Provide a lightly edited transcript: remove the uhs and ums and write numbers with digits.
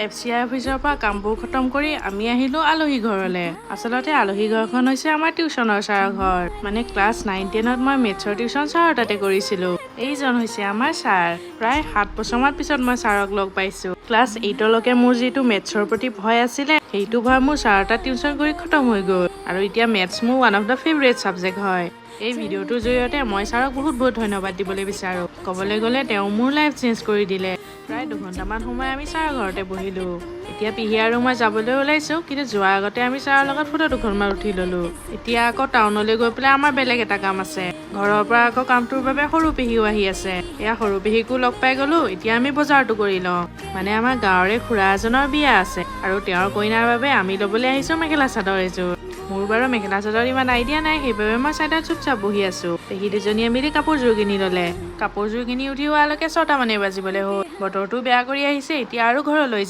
FCI অফিচৰ পৰা কামবোৰ খতম কৰি আমি আহিলো আলহী ঘৰলে। আচলতে আলহী ঘৰখন হৈছে আমাৰ টিউচনৰ ছাৰৰ ঘৰ। মানে ক্লাছ 9-10ত মই মেথছৰ টিউচন ছাৰৰ তাতে কৰিছিলো। এইজন হৈছে আমাৰ ছাৰ। প্ৰায় 7 বছৰমান পিছত মই ছাৰক লগ পাইছো। ক্লাছ 8লৈকে মোৰ যিটো মেথছৰ প্ৰতি ভয় আছিলে, সেইটো ভয় মোৰ ছাৰৰ তাত টিউচন কৰি খতম হৈ গ'ল। আৰু এতিয়া মেথছ মোৰ one of the favourite subject হয়। এই ভিডিঅ'টোৰ জৰিয়তে মই ছাৰক বহুত ধন্যবাদ দিবলৈ বিচাৰো। ক'বলৈ গ'লে তেওঁ মোৰ লাইফ চেঞ্জ কৰি দিলে। প্ৰায় 2 ঘণ্টামান সময় আমি ছাৰৰ ঘৰতে বহিলো। এতিয়া পিহি আৰু মই যাবলৈ ওলাইছো, কিন্তু যোৱাৰ আগতে আমি ছাৰৰ লগত ফটো দুখনমান উঠি ললো। এতিয়া আকৌ টাউনলৈ গৈ পেলাই আমাৰ বেলেগ এটা কাম আছে। ঘৰৰ পৰা আকৌ কামটোৰ বাবে সৰু পেহীও আহি আছে। এয়া সৰু পেহীকো লগ পাই গলো। এতিয়া আমি বজাৰটো কৰি লওঁ। মানে আমাৰ গাঁৱৰে খুৰা এজনৰ বিয়া আছে আৰু তেওঁৰ কইনাৰ বাবে আমি ল'বলৈ আহিছো মেখেলা চাদৰ এযোৰ। মোৰ বাৰু মেখেলা চাদৰ ইমান আইডিয়া নাই, সেইবাবে মই চাইডত চুপচাপ বহি আছো। পেহী দুজনীয়ে মিলি কাপোৰযোৰ কিনি ললে। কাপোৰযোৰ কিনি উঠি হোৱালৈকে 6টা মানে বাজিবলৈ হ'ল। বতৰটো বেয়া কৰি আহিছে, এতিয়া আৰু ঘৰলৈ যাম।